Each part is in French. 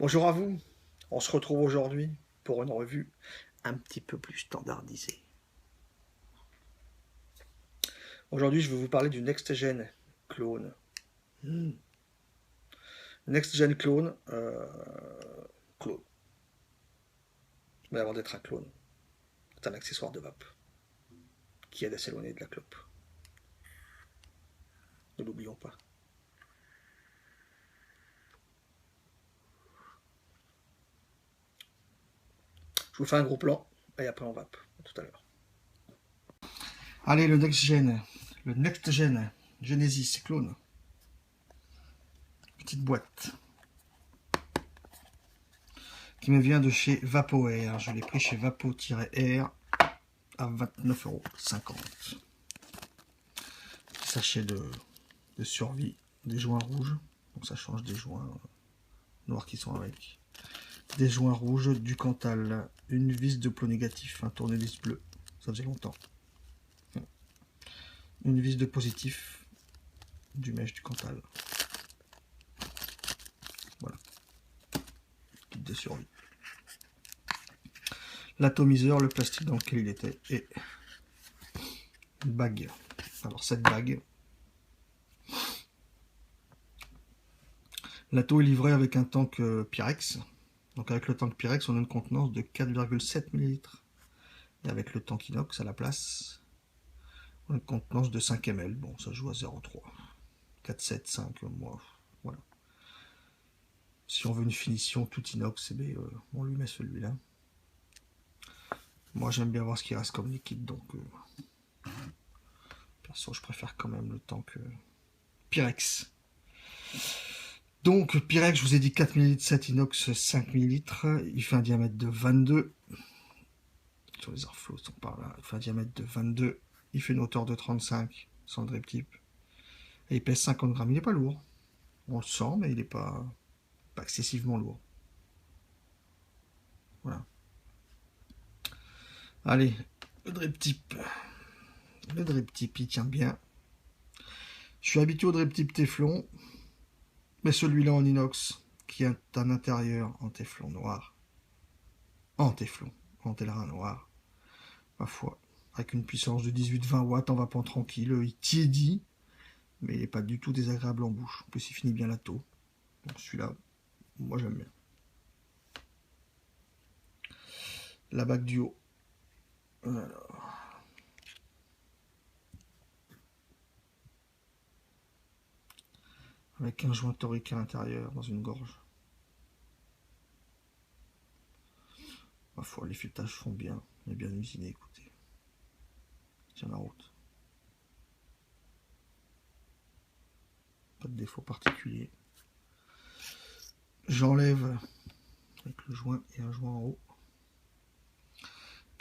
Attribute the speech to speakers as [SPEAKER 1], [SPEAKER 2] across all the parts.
[SPEAKER 1] Bonjour à vous, on se retrouve aujourd'hui pour une revue un petit peu plus standardisée. Aujourd'hui, je vais vous parler du Next-Gen Clone. Next-Gen Clone, clone. Mais avant d'être un clone, c'est un accessoire de vape qui aide à s'éloigner de la clope. Ne l'oublions pas. Je vous fais un gros plan et après on vape. À tout à l'heure. Allez, le Next-Gen Genesis Clone. Petite boîte qui me vient de chez VapoAir. Je l'ai pris chez Vapo-R à 29,50 €. Sachet de survie, des joints rouges, donc ça change des joints noirs qui sont avec. Des joints rouges, du Cantal, une vis de plot négatif, un tournevis bleu, ça faisait longtemps. Une vis de positif, du mèche du Cantal. Voilà. Kit de survie. L'atomiseur, le plastique dans lequel il était, et une bague. Alors cette bague, l'atto est livré avec un tank Pyrex. Donc avec le tank Pyrex, on a une contenance de 4,7 ml. Et avec le tank inox à la place, on a une contenance de 5 ml. Bon, ça joue à 0,3. 4, 7, 5, moi, voilà. Si on veut une finition tout inox, eh bien, on lui met celui-là. Moi, j'aime bien voir ce qui reste comme liquide, donc perso, je préfère quand même le tank Pyrex. Donc, Pyrex, je vous ai dit 4 ml, 7 inox, 5 ml. Il fait un diamètre de 22. Sur les Airflow, on parle là. Il fait un diamètre de 22. Il fait une hauteur de 35 sans le drip tip. Et il pèse 50 grammes. Il n'est pas lourd. On le sent, mais il n'est pas excessivement lourd. Voilà. Allez, le drip tip. Le drip tip, il tient bien. Je suis habitué au drip tip Téflon, mais celui-là en inox, qui est un intérieur en téflon noir. En téflon, en télerin noir. Ma foi, avec une puissance de 18-20 watts en vapant tranquille, il tiédit, mais il n'est pas du tout désagréable en bouche. En plus, il finit bien la taux. Donc celui-là, moi j'aime bien. La bague du haut. Alors. Avec un joint torique à l'intérieur, dans une gorge. Ma foi, les filettages font bien. Il est bien usiné, écoutez. Tient la route. Pas de défaut particulier. J'enlève avec le joint et un joint en haut.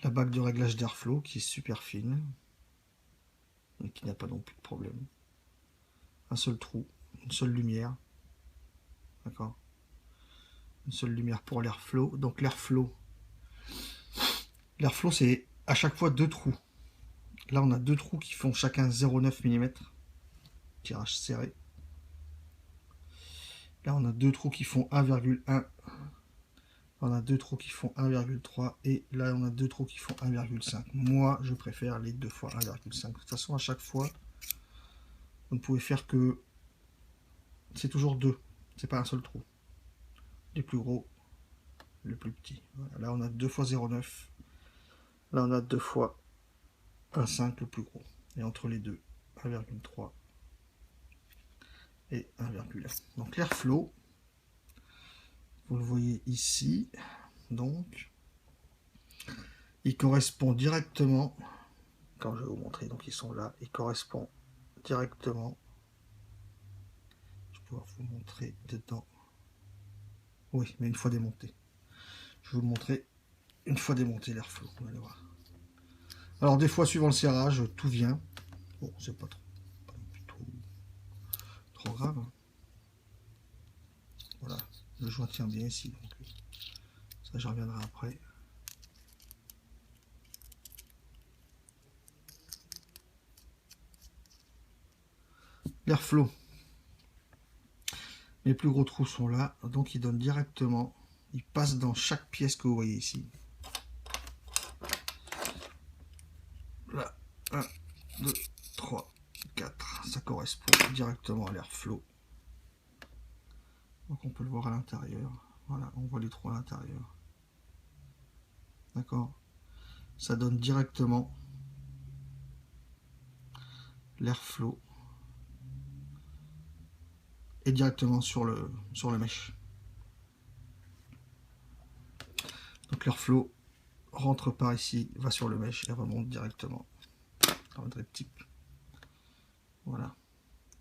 [SPEAKER 1] La bague de réglage d'airflow qui est super fine. Mais qui n'a pas non plus de problème. Un seul trou, une seule lumière. D'accord. Une seule lumière pour l'airflow. Donc l'airflow, c'est à chaque fois deux trous. Là, on a deux trous qui font chacun 0,9 mm. Tirage serré. Là, on a deux trous qui font 1,1. On a deux trous qui font 1,3. Et là, on a deux trous qui font 1,5. Moi, je préfère les 2 fois 1,5. De toute façon, à chaque fois, vous ne pouvez faire que... C'est toujours deux. C'est pas un seul trou. Les plus gros, le plus petit. Voilà. Là, on a 2 fois 0,9. Là, on a 2 fois 1,5, le plus gros. Et entre les deux, 1,3 et 1,1. Donc l'airflow, vous le voyez ici, donc il correspond directement, quand je vais vous montrer, donc ils sont là, il correspond directement, je vais pouvoir vous montrer dedans, oui, mais une fois démonté. Je vais vous le montrer une fois démonté l'airflow, vous allez voir. Alors des fois, suivant le serrage, tout vient, bon, c'est pas trop grave, hein. Voilà, le joint tient bien ici, donc ça j'y reviendrai après. L'airflow. Les plus gros trous sont là, donc ils donnent directement, ils passent dans chaque pièce que vous voyez ici. Là, 1, 2, 3, 4, ça correspond directement à l'airflow. Donc on peut le voir à l'intérieur. Voilà, on voit les trous à l'intérieur. D'accord? Ça donne directement l'airflow et directement sur le mesh. Donc l'airflow rentre par ici, va sur le mesh et remonte directement dans le drip tip. Voilà.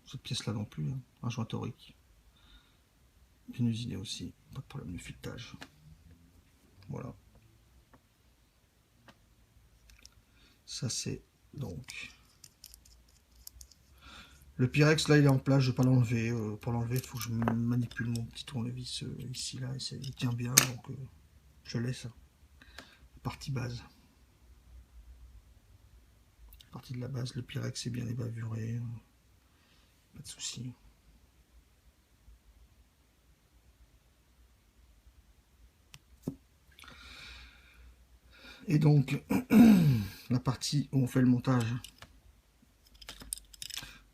[SPEAKER 1] Cette pièce là non plus, hein. Un joint torique. Bien usiné aussi, pas de problème de filetage. Voilà. Ça c'est donc le Pyrex. Là il est en place, je ne vais pas l'enlever. Pour l'enlever, il faut que je manipule mon petit tournevis ici là, et il tient bien, donc je laisse. Partie base. Partie de la base, le Pyrex est bien ébavuré. Pas de souci. Et donc, la partie où on fait le montage.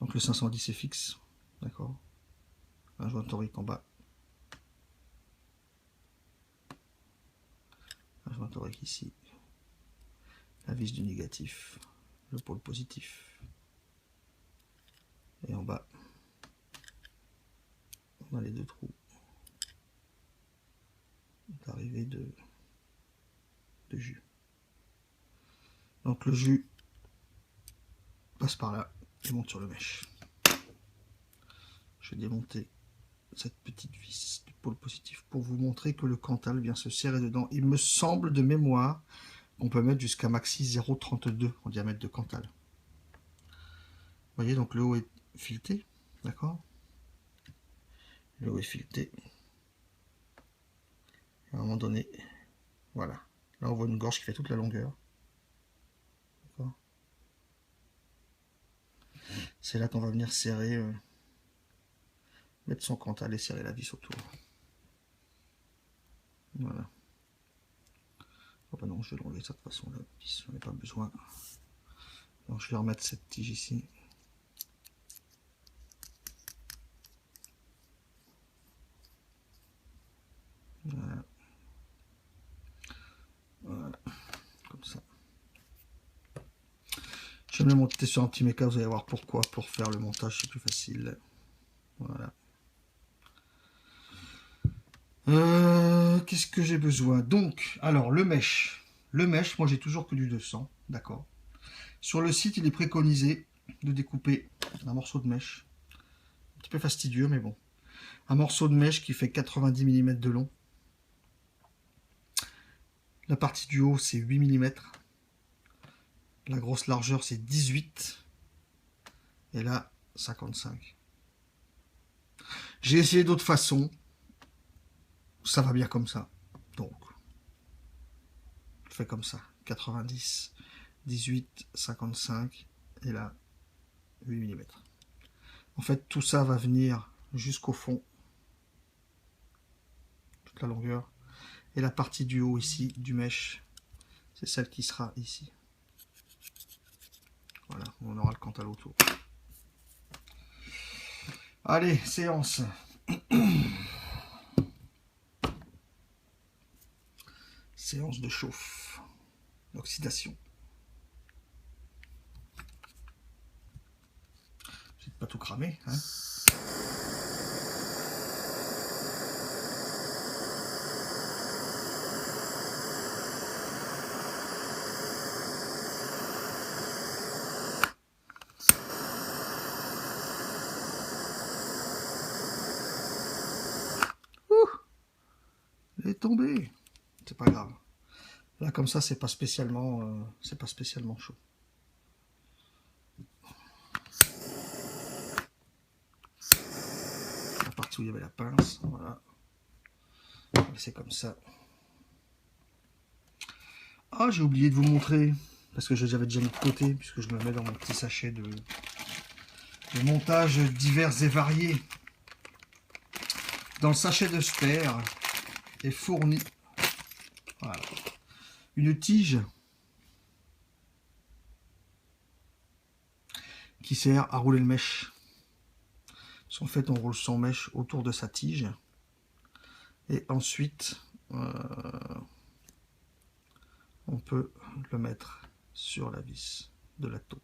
[SPEAKER 1] Donc le 510 est fixe. D'accord. Un joint torique en bas. Un joint torique ici. La vis du négatif. Le pôle positif. Et en bas, on a les deux trous d'arrivée de jus. Donc le jus passe par là et monte sur le mesh. Je vais démonter cette petite vis du pôle positif pour vous montrer que le Cantal vient se serrer dedans. Il me semble de mémoire qu'on peut mettre jusqu'à maxi 0,32 en diamètre de Cantal. Vous voyez, donc le haut est fileté, d'accord? Le haut est fileté. À un moment donné, voilà. Là, on voit une gorge qui fait toute la longueur. C'est là qu'on va venir serrer, mettre son Cantal et serrer la vis autour. Voilà. Oh bah non, je vais l'enlever de cette façon-là, j'en ai pas besoin. Donc je vais remettre cette tige ici. Voilà. Voilà. Comme ça. Je vais me monter sur un petit méca, vous allez voir pourquoi. Pour faire le montage, c'est plus facile. Voilà. Qu'est-ce que j'ai besoin? Donc, alors, le mesh. Le mesh, moi j'ai toujours que du 200, d'accord. Sur le site, il est préconisé de découper un morceau de mèche. Un petit peu fastidieux, mais bon. Un morceau de mèche qui fait 90 mm de long. La partie du haut, c'est 8 mm. La grosse largeur, c'est 18. Et là, 55. J'ai essayé d'autres façons. Ça va bien comme ça. Donc, je fais comme ça. 90, 18, 55. Et là, 8 mm. En fait, tout ça va venir jusqu'au fond. Toute la longueur. Et la partie du haut ici, du mesh, c'est celle qui sera ici. Voilà, on aura le Cantal autour. Allez, séance. Séance de chauffe. D'oxydation. J'ai pas tout cramé, hein. Elle est tombée. C'est pas grave. Là, comme ça, c'est pas spécialement chaud. La partie où il y avait la pince, voilà. C'est comme ça. Ah, j'ai oublié de vous montrer, parce que j'avais déjà mis de côté, puisque je me mets dans mon petit sachet de montage divers et variés. dans le sachet de Ster est fourni voilà, une tige qui sert à rouler le mèche. En fait, on roule son mèche autour de sa tige et ensuite on peut le mettre sur la vis de la taux.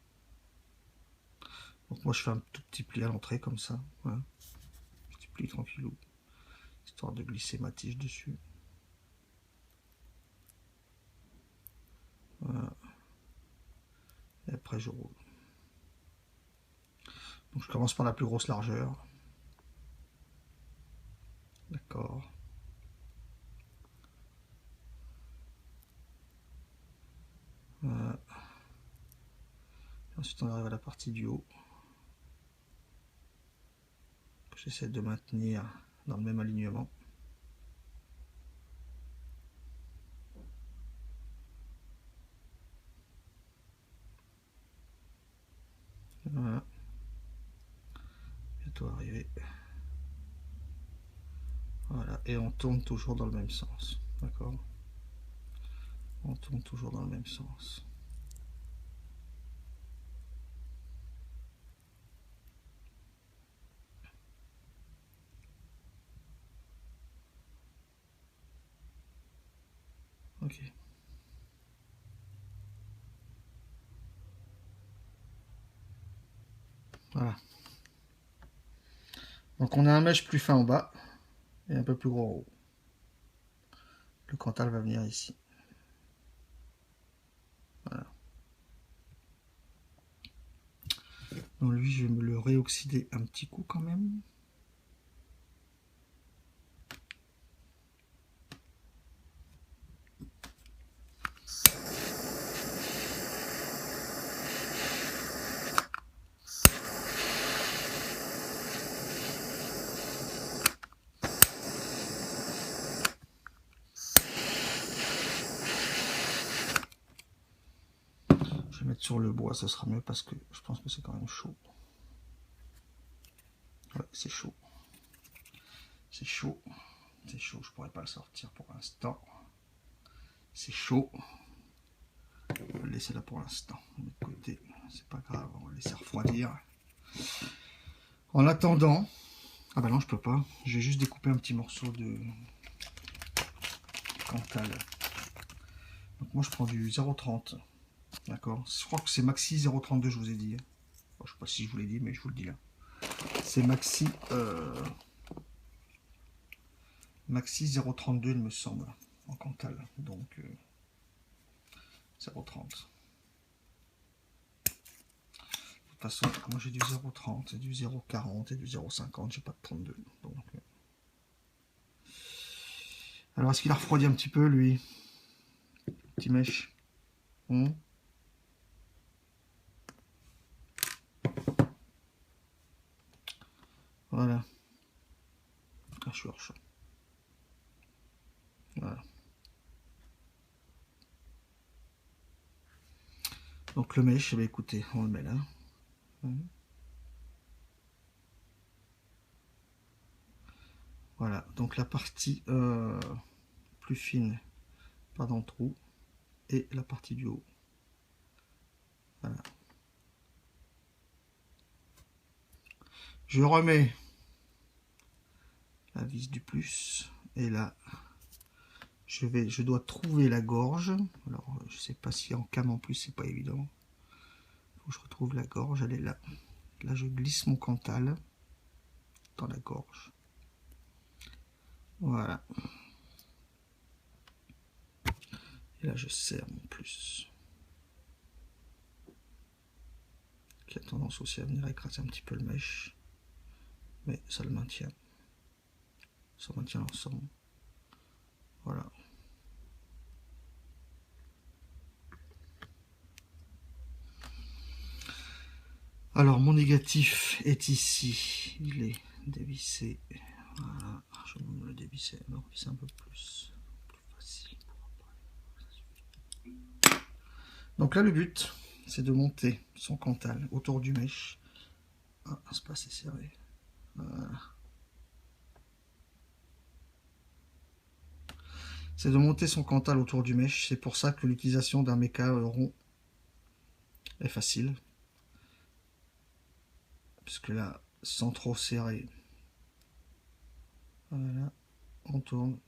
[SPEAKER 1] Donc moi je fais un tout petit pli à l'entrée comme ça, voilà. Petit pli tranquillou, histoire de glisser ma tige dessus. Voilà. Et après je roule. Donc je commence par la plus grosse largeur. D'accord. Voilà. Ensuite on arrive à la partie du haut. J'essaie de maintenir dans le même alignement. Voilà. Bientôt arrivé. Voilà. Et on tourne toujours dans le même sens. D'accord? On tourne toujours dans le même sens. Ok. Voilà. Donc on a un mèche plus fin en bas et un peu plus gros en haut. Le cantal va venir ici. Voilà. Donc lui, je vais me le réoxyder un petit coup quand même. Je vais mettre sur le bois, ça sera mieux parce que je pense que c'est quand même chaud. Ouais, c'est chaud. C'est chaud. C'est chaud, je pourrais pas le sortir pour l'instant. C'est chaud. On va le laisser là pour l'instant. De l'autre côté, c'est pas grave, on va le laisser refroidir. En attendant, ah bah non, je peux pas. J'ai juste découpé un petit morceau de cantal. Donc moi je prends du 0,30. D'accord. Je crois que c'est maxi 0,32, je vous ai dit. Bon, je sais pas si je vous l'ai dit, mais je vous le dis là. C'est maxi maxi 0,32 il me semble en cantal. Donc 0,30. De toute façon, moi j'ai du 0,30 et du 0,40 et du 0,50, j'ai pas de 32. Donc, alors est-ce qu'il a refroidi un petit peu lui? Petit mèche. Voilà. Ah, je suis hors champ. Voilà. Donc le mèche, eh bien, écoutez, on le met là. Voilà, donc la partie plus fine, pas dans le trou, et la partie du haut. Voilà. Je remets la vis du plus, et là, je dois trouver la gorge. Alors, je sais pas si en cam en plus, c'est pas évident. Faut que je retrouve la gorge, elle est là. Là, je glisse mon cantal dans la gorge. Voilà. Et là, je serre mon plus. Qui a tendance aussi à venir écraser un petit peu le mèche. Mais ça le maintient. Ça maintient l'ensemble. Voilà. Alors, mon négatif est ici. Il est dévissé. Voilà. Je vais me le dévisser. Alors, c'est un peu plus facile. Donc là, le but, c'est de monter son cantal autour du mèche. Ah, c'est pas assez serré. Voilà. c'est de monter son cantal autour du mèche. C'est pour ça que l'utilisation d'un méca rond est facile. Parce que là, sans trop serrer, voilà, on tourne.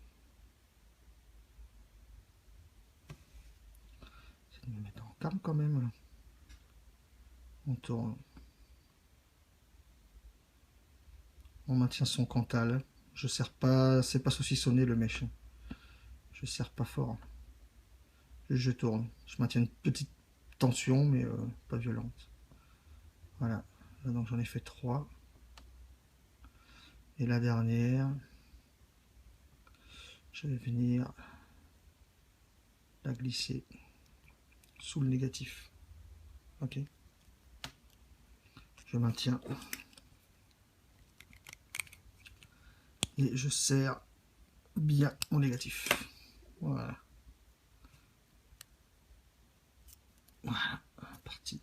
[SPEAKER 1] C'est de me mettre en calme quand même. Là. On tourne. On maintient son cantal. Je serre pas, c'est pas saucissonné le mèche. Je serre pas fort. Je tourne. Je maintiens une petite tension, mais pas violente. Voilà. Donc j'en ai fait 3. Et la dernière, je vais venir la glisser sous le négatif. Ok. Je maintiens. Et je serre bien mon négatif. Voilà. Voilà. Parti.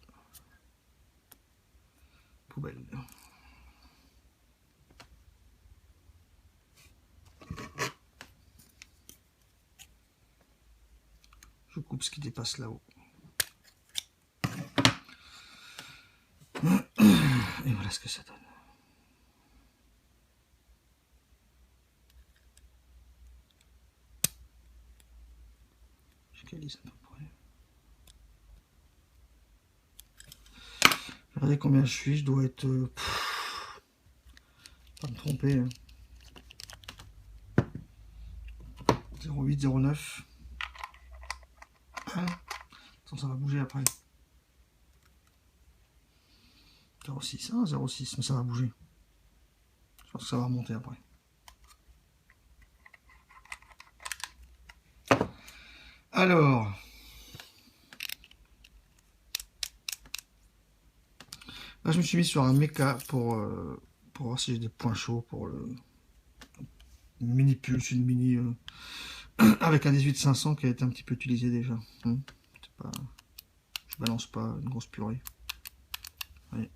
[SPEAKER 1] Poubelle. Je coupe ce qui dépasse là-haut. Et voilà ce que ça donne. Je calise à peu près. Regardez combien je suis. Je dois être... pas me tromper. Hein. 0,8, 0,9. Attends, ça va bouger après. 0,6, hein, 0,6, mais ça va bouger. Je pense que ça va remonter après. Alors, là je me suis mis sur un méca pour voir si j'ai des points chauds pour le mini pulse, une mini avec un 18500 qui a été un petit peu utilisé déjà. Pas, je balance pas une grosse purée. Allez.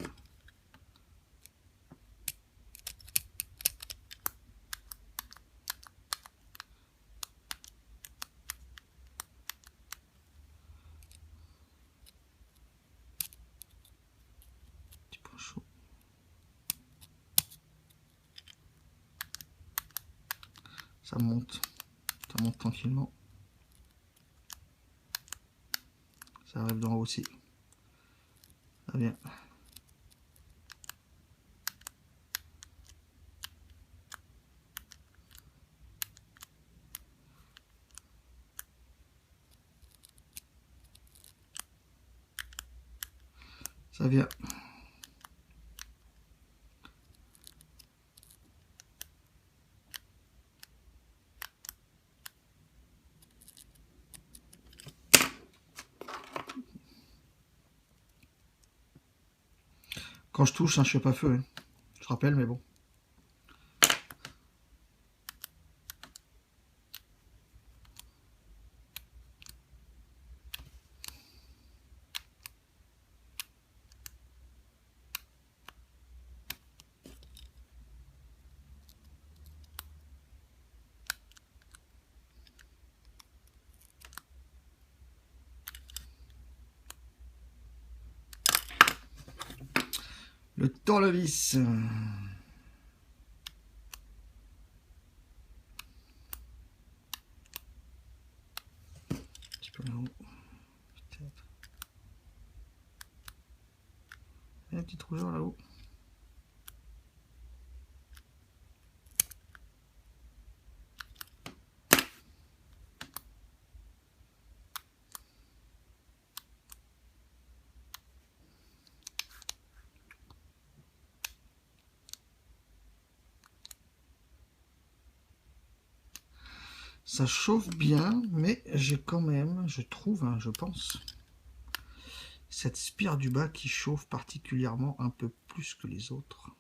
[SPEAKER 1] Petit point chaud. Ça monte tranquillement. Ça arrive d'en haut aussi. Ça vient. Ça vient. Quand je touche, hein, je fais pas feu. Hein. Je rappelle, mais bon. Le tournevis. Un petit peu là-haut. Peut-être. Et un petit rougeur là-haut. Ça chauffe bien, mais j'ai quand même, je trouve, hein, je pense, cette spire du bas qui chauffe particulièrement un peu plus que les autres.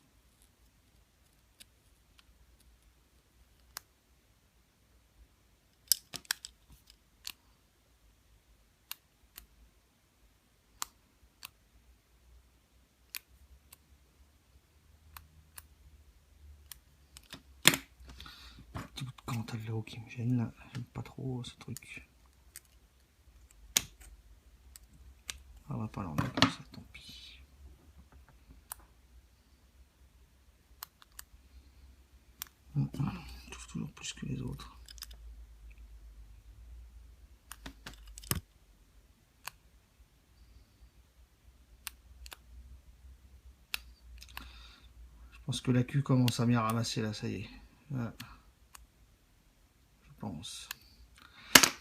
[SPEAKER 1] Un petit bout de cantal là-haut qui me gêne. J'aime pas trop ce truc. On va pas l'enlever comme ça, tant pis. Je trouve toujours plus que les autres. Je pense que la queue commence à bien ramasser là, ça y est. Voilà. Je pense.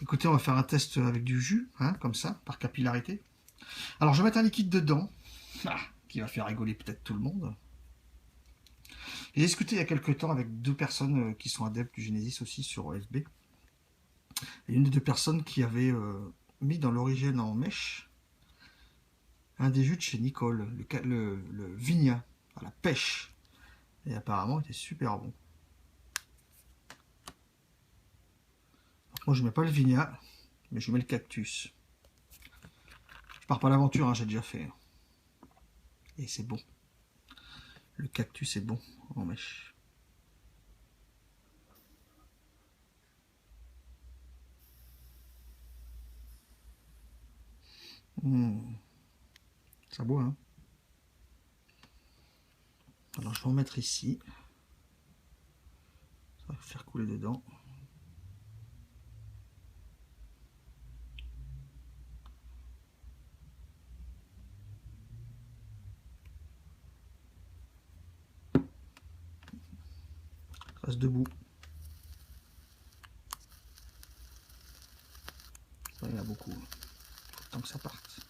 [SPEAKER 1] Écoutez, on va faire un test avec du jus, hein, comme ça, par capillarité. Alors, je vais mettre un liquide dedans, qui va faire rigoler peut-être tout le monde. J'ai discuté il y a quelques temps avec deux personnes qui sont adeptes du Genesis aussi sur FB. Et une des deux personnes qui avait mis dans l'origine en mèche un des jus de chez Nicole, le Vigna, à la pêche. Et apparemment, il était super bon. Donc moi, je mets pas le Vigna, mais je mets le cactus. Je pars pas à l'aventure, hein, j'ai déjà fait. Et c'est bon. Le cactus est bon en mèche. Ça boit, hein. Alors je vais en mettre ici. Ça va faire couler dedans. Je reste debout. Ça, il y en a beaucoup. Faut le temps que ça parte.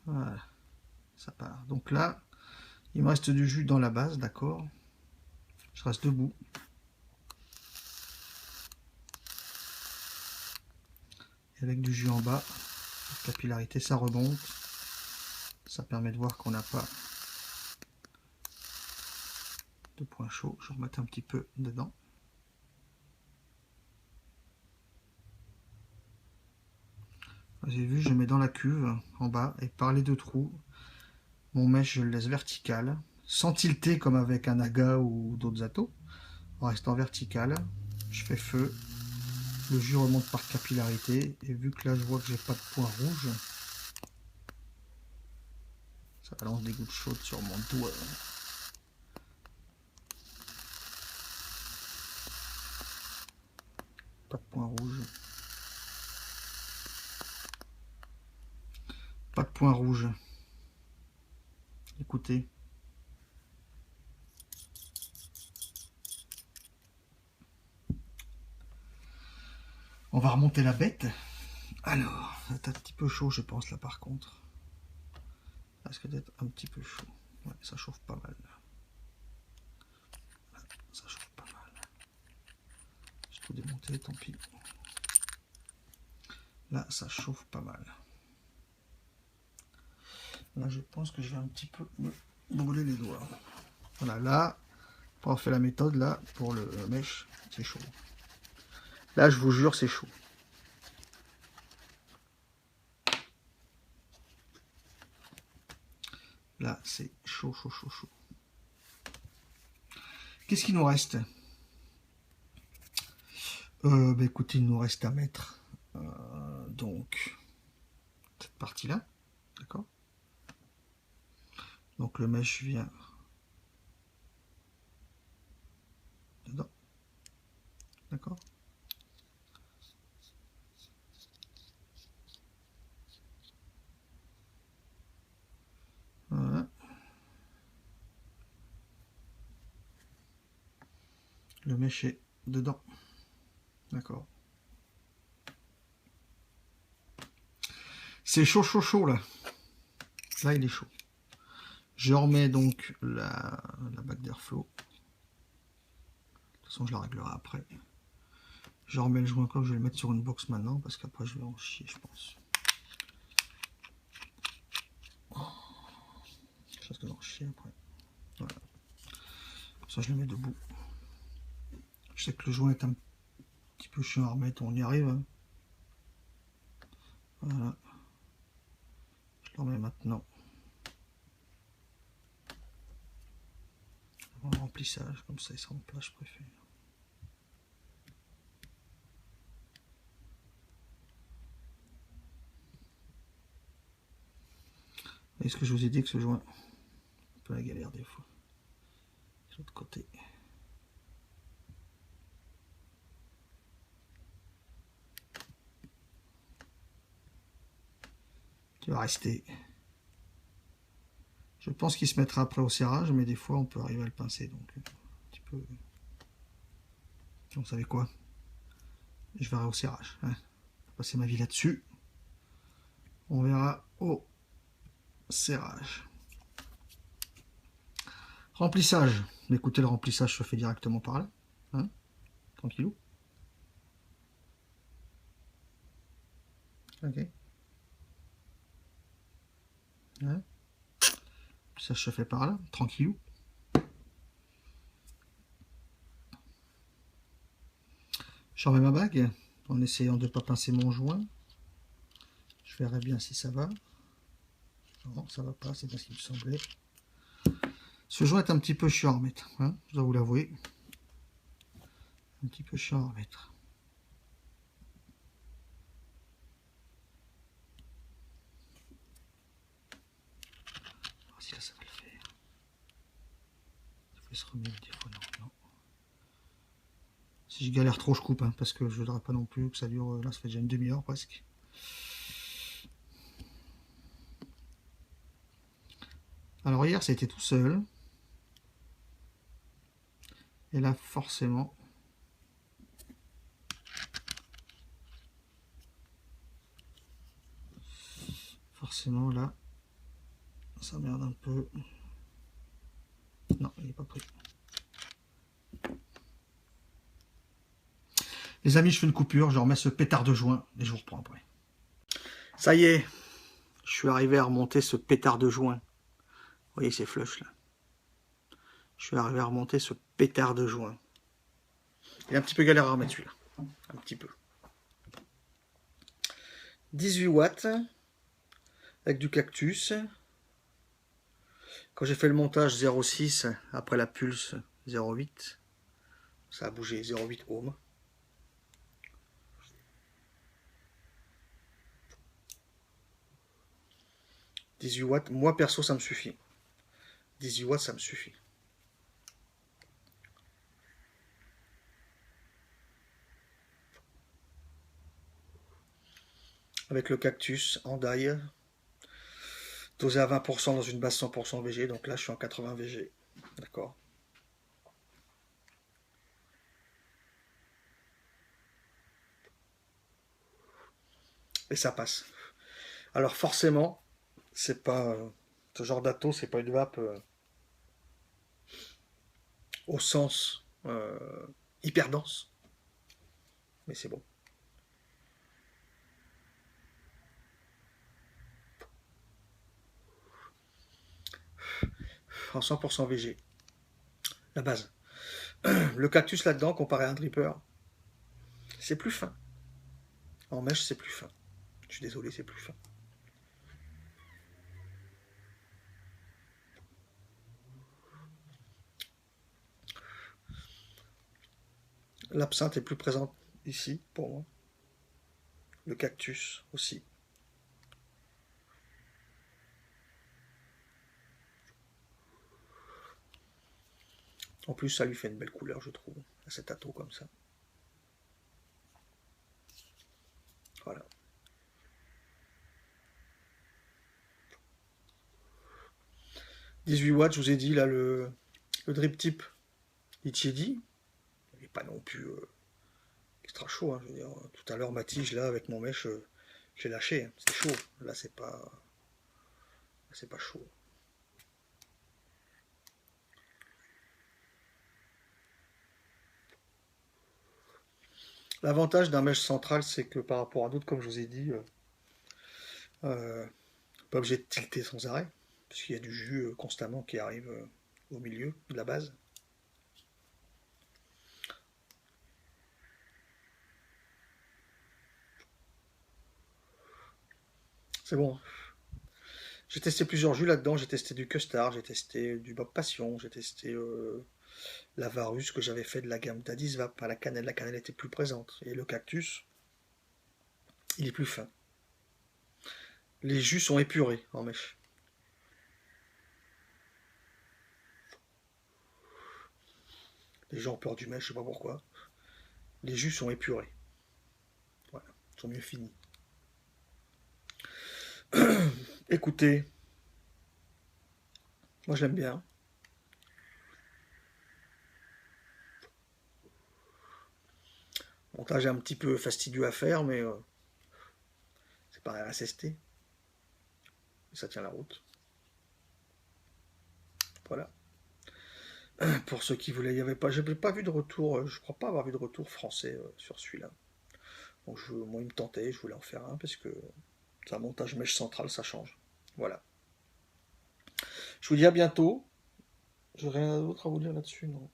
[SPEAKER 1] Voilà. Ça part. Donc là, il me reste du jus dans la base, d'accord. Je reste debout. Et avec du jus en bas, la capillarité, ça remonte. Ça permet de voir qu'on n'a pas de point chaud. Je vais remettre un petit peu dedans. Vous avez vu, je mets dans la cuve en bas et par les deux trous, mon mèche, je le laisse vertical, sans tilter comme avec un aga ou d'autres atos. En restant vertical, je fais feu. Le jus remonte par capillarité et vu que là je vois que j'ai pas de point rouge, ça balance des gouttes chaudes sur mon doigt. Pas de point rouge. Pas de point rouge. Écoutez. On va remonter la bête. Alors, c'est un petit peu chaud je pense là par contre. Ça risque d'être un petit peu chaud. Ouais, ça chauffe pas mal. Ça chauffe pas mal. J'ai tout démonté, tant pis. Là, ça chauffe pas mal. Là, je pense que je vais un petit peu me brûler les doigts. Voilà, là, pour avoir fait la méthode, là, pour le mèche, c'est chaud. Là, je vous jure, c'est chaud. Là, c'est chaud, chaud, chaud, chaud. Qu'est-ce qu'il nous reste? Bah, écoutez, il nous reste à mettre donc cette partie-là, d'accord? Donc le mèche vient dedans, d'accord? Voilà. Le mèche est dedans, d'accord? C'est chaud, chaud, chaud là. Là, il est chaud. Je remets donc la bague d'airflow. De toute façon, je la réglerai après. Je remets le joint comme je vais le mettre sur une box maintenant parce qu'après, je vais en chier, je pense. Je risque d'en chier après. Voilà. Comme ça, je le mets debout. Je sais que le joint est un petit peu chiant à remettre, on y arrive. Hein. Voilà. Je le remets maintenant. En remplissage, comme ça, il sera en place, je préfère. Est-ce que je vous ai dit que ce joint, un peu la galère des fois. De l'autre côté. Qui va rester. Je pense qu'il se mettra après au serrage, mais des fois on peut arriver à le pincer, donc un petit peu. Vous savez quoi? Je verrai au serrage. Hein. Je vais passer ma vie là-dessus. On verra au serrage. Remplissage. Écoutez, le remplissage se fait directement par là. Hein, tranquillou. Ok. Hein, ça se fait par là, tranquillou. Je remets ma bague en essayant de ne pas pincer mon joint. Je verrai bien si ça va. Non, ça va pas, c'est bien ce qu'il me semblait. Ce joint est un petit peu chiant à remettre, hein, je dois vous l'avouer. Un petit peu chiant à remettre. On va voir si là ça va le faire. Ça peut se remettre des fois, non. Si je galère trop, je coupe, hein, parce que je ne voudrais pas non plus que ça dure. Là, ça fait déjà une demi-heure presque. Alors hier, ça a été tout seul. Et là, forcément, là, ça merde un peu. Non, il n'est pas pris. Les amis, je fais une coupure, je remets ce pétard de joint et je vous reprends après. Ça y est, je suis arrivé à remonter ce pétard de joint. Vous voyez, c'est flush là. Je suis arrivé à remonter ce pétard de joint. Il est un petit peu galère à remettre celui-là. Un petit peu. 18 watts avec du cactus. Quand j'ai fait le montage 0,6 après la pulse 0,8, ça a bougé 0,8 ohms. 18 watts, moi perso ça me suffit. 18 watts ça me suffit. Avec le cactus en die, dosé à 20% dans une base 100% VG, donc là je suis en 80 VG. D'accord. Et ça passe. Alors forcément, c'est pas ce genre d'atto, c'est pas une vape au sens hyper dense, mais c'est bon. En 100% VG, la base. Le cactus là-dedans, comparé à un dripper, c'est plus fin. En mèche, c'est plus fin. Je suis désolé, c'est plus fin. L'absinthe est plus présente ici, pour moi. Le cactus aussi. En plus, ça lui fait une belle couleur, je trouve, à cet atto comme ça. Voilà. « 18 watts, je vous ai dit, là, le drip tip Ichidi, il n'est pas non plus extra chaud. Hein, je veux dire, tout à l'heure, ma tige, là, avec mon mèche, j'ai lâché. Hein, c'est chaud. Là, c'est pas chaud. L'avantage d'un mèche central, c'est que par rapport à d'autres, comme je vous ai dit, pas obligé de tilter sans arrêt, puisqu'il y a du jus constamment qui arrive au milieu de la base. C'est bon. J'ai testé plusieurs jus là-dedans. J'ai testé du Custard, j'ai testé du Bob Passion, j'ai testé la Varus que j'avais fait de la gamme d'Addis Vap. À la cannelle était plus présente. Et le cactus, il est plus fin. Les jus sont épurés en mèche. Les gens ont peur du mèche, je sais pas pourquoi. Les jus sont épurés. Voilà, ils sont mieux finis. Écoutez, moi je l'aime bien. Montage un petit peu fastidieux à faire, mais c'est pas RSST. Ça tient la route. Voilà. Pour ceux qui voulaient, il y avait pas, j'avais pas vu de retour, je crois pas avoir vu de retour français sur celui-là. Donc moi il me tentait, je voulais en faire un parce que c'est un montage mèche central, ça change. Voilà. Je vous dis à bientôt. J'ai rien d'autre à vous dire là-dessus, non.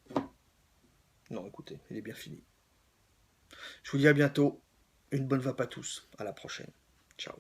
[SPEAKER 1] Non, écoutez, il est bien fini. Je vous dis à bientôt. Une bonne vape à tous. À la prochaine. Ciao.